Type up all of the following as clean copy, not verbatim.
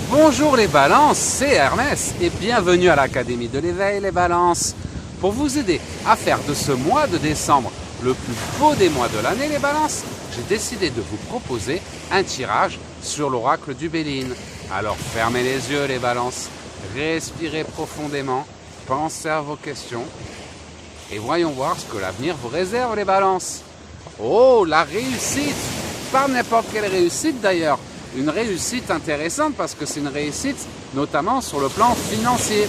Bonjour les balances, c'est Ernest et bienvenue à l'Académie de l'éveil les balances. Pour vous aider à faire de ce mois de décembre le plus beau des mois de l'année les balances, j'ai décidé de vous proposer un tirage sur l'oracle du Béline. Alors fermez les yeux les balances, respirez profondément, pensez à vos questions et voyons voir ce que l'avenir vous réserve les balances. Oh, la réussite! Pas n'importe quelle réussite d'ailleurs. Une réussite intéressante parce que c'est une réussite notamment sur le plan financier.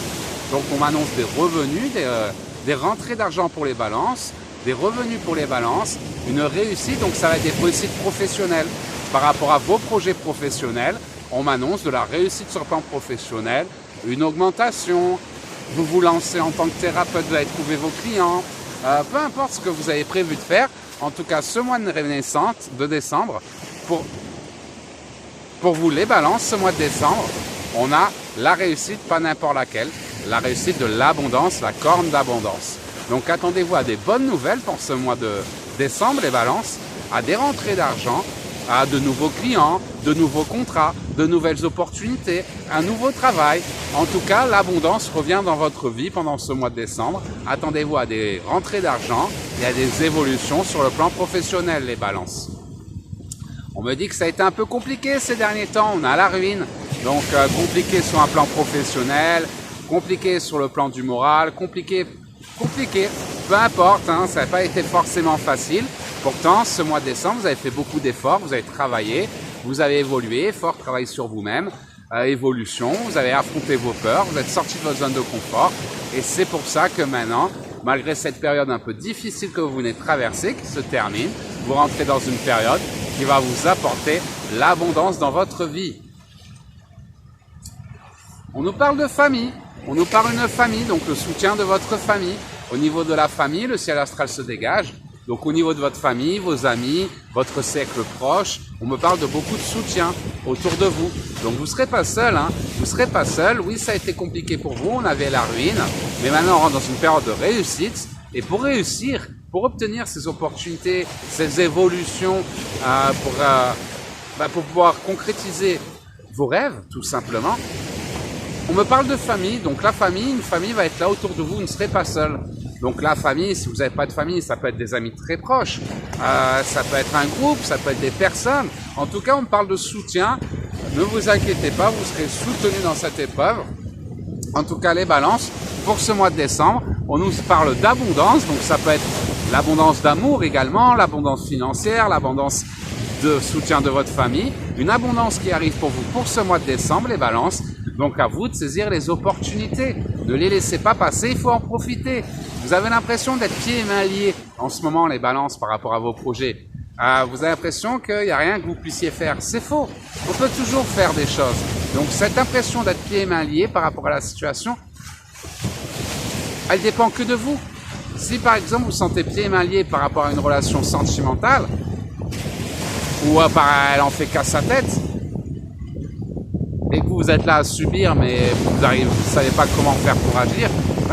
Donc on m'annonce des revenus, des rentrées d'argent pour les balances, des revenus pour les balances, une réussite, donc ça va être des réussites professionnelles. Par rapport à vos projets professionnels, on m'annonce de la réussite sur le plan professionnel, une augmentation, vous vous lancez en tant que thérapeute, vous allez trouver vos clients, peu importe ce que vous avez prévu de faire, en tout cas ce mois de décembre, pour vous les balances, ce mois de décembre, on a la réussite, pas n'importe laquelle, la réussite de l'abondance, la corne d'abondance. Donc attendez-vous à des bonnes nouvelles pour ce mois de décembre, les balances, à des rentrées d'argent, à de nouveaux clients, de nouveaux contrats, de nouvelles opportunités, un nouveau travail. En tout cas, l'abondance revient dans votre vie pendant ce mois de décembre. Attendez-vous à des rentrées d'argent et à des évolutions sur le plan professionnel, les balances. On me dit que ça a été un peu compliqué ces derniers temps, on a la ruine. Donc compliqué sur un plan professionnel, compliqué sur le plan du moral, compliqué, peu importe, hein, ça n'a pas été forcément facile. Pourtant, ce mois de décembre, vous avez fait beaucoup d'efforts, vous avez travaillé, vous avez évolué, fort travail sur vous-même, évolution, vous avez affronté vos peurs, vous êtes sorti de votre zone de confort. Et c'est pour ça que maintenant, malgré cette période un peu difficile que vous venez de traverser, qui se termine, vous rentrez dans une période qui va vous apporter l'abondance dans votre vie. On nous parle de famille, on nous parle d'une famille, donc le soutien de votre famille. Au niveau de la famille, le ciel astral se dégage. Donc au niveau de votre famille, vos amis, votre cercle proche, on me parle de beaucoup de soutien autour de vous. Donc vous ne serez pas seul, hein. Vous ne serez pas seul. Oui, ça a été compliqué pour vous, on avait la ruine, mais maintenant on rentre dans une période de réussite. Et pour réussir, pour obtenir ces opportunités, ces évolutions, pour pouvoir concrétiser vos rêves, tout simplement, on me parle de famille. Donc la famille, une famille va être là autour de vous, vous ne serez pas seul. Donc la famille, si vous n'avez pas de famille, ça peut être des amis très proches, ça peut être un groupe, ça peut être des personnes. En tout cas, on me parle de soutien. Ne vous inquiétez pas, vous serez soutenus dans cette épreuve. En tout cas, les balances, pour ce mois de décembre, on nous parle d'abondance. Donc ça peut être l'abondance d'amour également, l'abondance financière, l'abondance de soutien de votre famille. Une abondance qui arrive pour vous pour ce mois de décembre, les balances. Donc à vous de saisir les opportunités. Ne les laissez pas passer, il faut en profiter. Vous avez l'impression d'être pieds et mains liés en ce moment, les balances, par rapport à vos projets. Vous avez l'impression qu'il n'y a rien que vous puissiez faire. C'est faux. On peut toujours faire des choses. Donc cette impression d'être pieds et mains liés par rapport à la situation, elle dépend que de vous. Si par exemple vous sentez pieds et mains liés par rapport à une relation sentimentale, ou elle en fait qu'à sa tête, et que vous êtes là à subir, mais vous ne savez pas comment faire pour agir,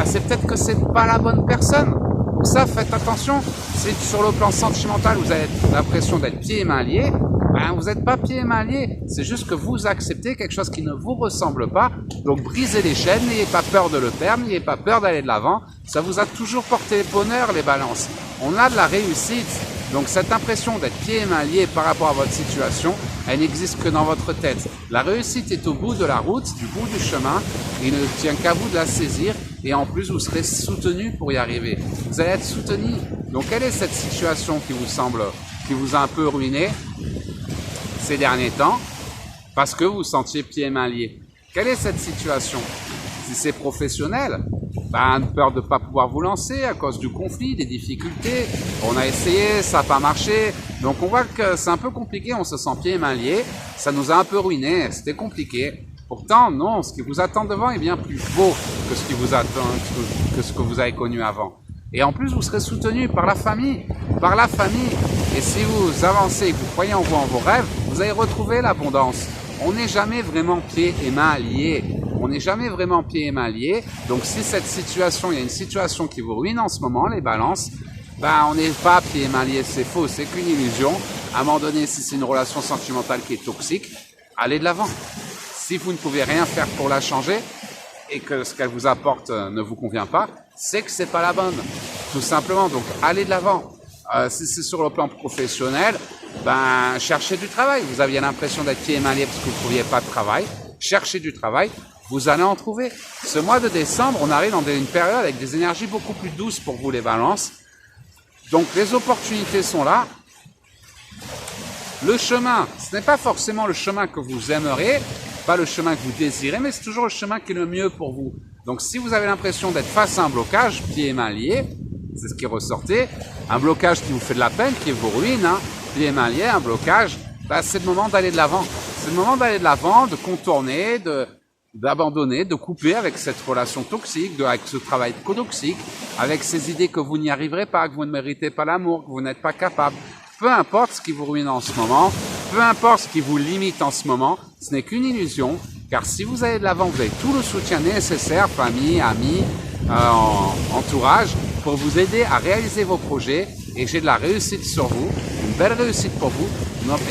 c'est peut-être que c'est pas la bonne personne. Pour ça, faites attention. Si sur le plan sentimental, vous avez l'impression d'être pieds et mains liés, vous n'êtes pas pieds et mains liés. C'est juste que vous acceptez quelque chose qui ne vous ressemble pas. Donc brisez les chaînes, n'ayez pas peur de le perdre, n'ayez pas peur d'aller de l'avant. Ça vous a toujours porté bonheur, les balances. On a de la réussite. Donc cette impression d'être pieds et mains liés par rapport à votre situation, elle n'existe que dans votre tête. La réussite est au bout de la route, du bout du chemin. Il ne tient qu'à vous de la saisir. Et en plus, vous serez soutenu pour y arriver. Vous allez être soutenu. Donc quelle est cette situation qui vous a un peu ruiné ces derniers temps parce que vous vous sentiez pieds et mains liés? Quelle est cette situation? Si c'est professionnel, peur de ne pas pouvoir vous lancer à cause du conflit, des difficultés. On a essayé, ça n'a pas marché. Donc on voit que c'est un peu compliqué, on se sent pieds et mains liés. Ça nous a un peu ruiné, c'était compliqué. Pourtant, non, ce qui vous attend devant est bien plus beau que ce qui vous attend, que ce que vous avez connu avant. Et en plus, vous serez soutenu par la famille. Et si vous avancez et que vous croyez en vous, en vos rêves, vous allez retrouver l'abondance. On n'est jamais vraiment pieds et mains liés. Donc si cette situation, il y a une situation qui vous ruine en ce moment, les balances, on n'est pas pieds et mains liés, c'est faux, c'est qu'une illusion. À un moment donné, si c'est une relation sentimentale qui est toxique, allez de l'avant. Si vous ne pouvez rien faire pour la changer et que ce qu'elle vous apporte ne vous convient pas, c'est que c'est pas la bonne, tout simplement. Donc allez de l'avant. Si c'est sur le plan professionnel, ben cherchez du travail. Vous aviez l'impression d'être pieds et mains liés parce que vous ne trouviez pas de travail. Cherchez du travail, vous allez en trouver. Ce mois de décembre, on arrive dans une période avec des énergies beaucoup plus douces pour vous les balances. Donc les opportunités sont là. Le chemin, ce n'est pas forcément le chemin que vous aimeriez, pas le chemin que vous désirez, mais c'est toujours le chemin qui est le mieux pour vous. Donc si vous avez l'impression d'être face à un blocage, pieds et mains liés, c'est ce qui ressortait, un blocage qui vous fait de la peine, qui vous ruine, hein, pieds et mains liés, un blocage, bah, c'est le moment d'aller de l'avant. C'est le moment d'aller de l'avant, de contourner, d'abandonner, de couper avec cette relation toxique, avec ce travail toxique, avec ces idées que vous n'y arriverez pas, que vous ne méritez pas l'amour, que vous n'êtes pas capable. Peu importe ce qui vous ruine en ce moment, peu importe ce qui vous limite en ce moment, ce n'est qu'une illusion, car si vous allez de l'avant, vous avez tout le soutien nécessaire, famille, amis, entourage, pour vous aider à réaliser vos projets, et j'ai de la réussite sur vous, une belle réussite pour vous,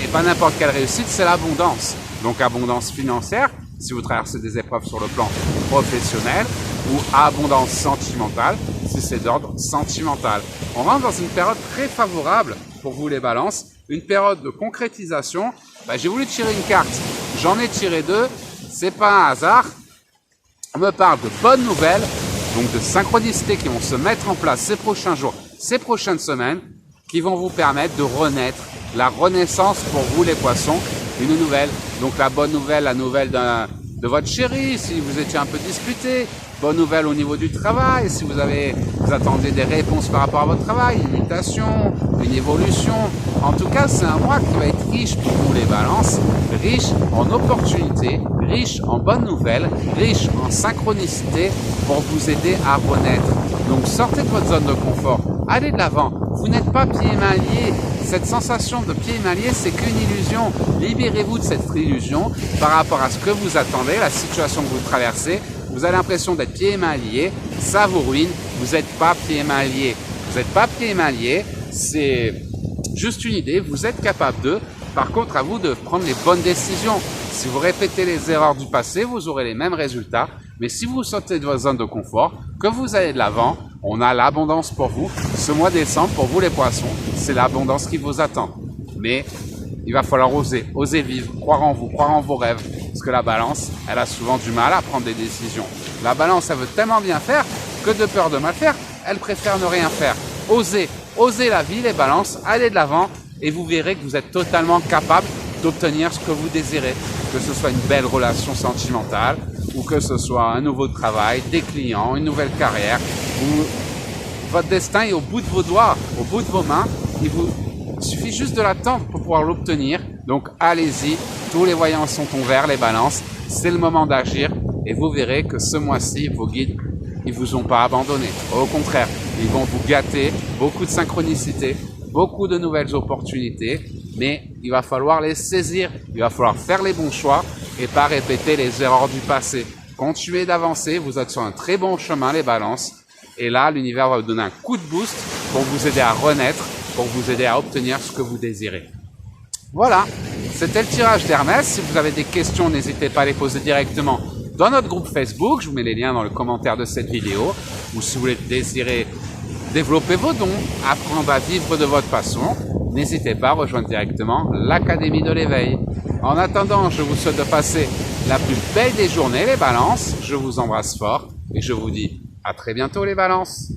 et pas n'importe quelle réussite, c'est l'abondance. Donc abondance financière, si vous traversez des épreuves sur le plan professionnel, ou abondance sentimentale, si c'est d'ordre sentimental. On rentre dans une période très favorable pour vous les balances, une période de concrétisation. J'ai voulu tirer une carte, j'en ai tiré deux, c'est pas un hasard. On me parle de bonnes nouvelles, donc de synchronicités qui vont se mettre en place ces prochains jours, ces prochaines semaines, qui vont vous permettre de renaître, la renaissance pour vous les poissons, une nouvelle. Donc la bonne nouvelle, la nouvelle de votre chéri, si vous étiez un peu disputé. Bonne nouvelle au niveau du travail, si vous attendez des réponses par rapport à votre travail, une mutation, une évolution. En tout cas, c'est un mois qui va être riche pour vous les balances, riche en opportunités, riche en bonnes nouvelles, riche en synchronicité pour vous aider à renaître. Donc sortez de votre zone de confort, allez de l'avant. Vous n'êtes pas pieds et mains liés. Cette sensation de pieds et mains liés, c'est qu'une illusion. Libérez-vous de cette illusion par rapport à ce que vous attendez, la situation que vous traversez. Vous avez l'impression d'être pieds et mains liés, ça vous ruine, vous n'êtes pas pieds et mains liés. Vous n'êtes pas pieds et mains liés, c'est juste une idée, vous êtes capable de. Par contre, à vous de prendre les bonnes décisions. Si vous répétez les erreurs du passé, vous aurez les mêmes résultats. Mais si vous sortez de votre zone de confort, que vous allez de l'avant, on a l'abondance pour vous. Ce mois de décembre, pour vous les poissons, c'est l'abondance qui vous attend. Mais il va falloir oser vivre, croire en vous, croire en vos rêves. Parce que la balance, elle a souvent du mal à prendre des décisions. La balance, elle veut tellement bien faire que de peur de mal faire, elle préfère ne rien faire. Osez la vie, les balances, allez de l'avant et vous verrez que vous êtes totalement capable d'obtenir ce que vous désirez. Que ce soit une belle relation sentimentale ou que ce soit un nouveau travail, des clients, une nouvelle carrière. Votre destin est au bout de vos doigts, au bout de vos mains. Il vous suffit juste de l'attendre pour pouvoir l'obtenir. Donc allez-y, tous les voyants sont ouverts, les balances. C'est le moment d'agir et vous verrez que ce mois-ci, vos guides, ils vous ont pas abandonné. Au contraire, ils vont vous gâter, beaucoup de synchronicité, beaucoup de nouvelles opportunités, mais il va falloir les saisir, il va falloir faire les bons choix et pas répéter les erreurs du passé. Continuez d'avancer, vous êtes sur un très bon chemin, les balances. Et là, l'univers va vous donner un coup de boost pour vous aider à renaître, pour vous aider à obtenir ce que vous désirez. Voilà, c'était le tirage d'Hermès. Si vous avez des questions, n'hésitez pas à les poser directement dans notre groupe Facebook. Je vous mets les liens dans le commentaire de cette vidéo. Ou si vous désirez développer vos dons, apprendre à vivre de votre passion, n'hésitez pas à rejoindre directement l'Académie de l'éveil. En attendant, je vous souhaite de passer la plus belle des journées, les balances. Je vous embrasse fort et je vous dis à très bientôt, les balances.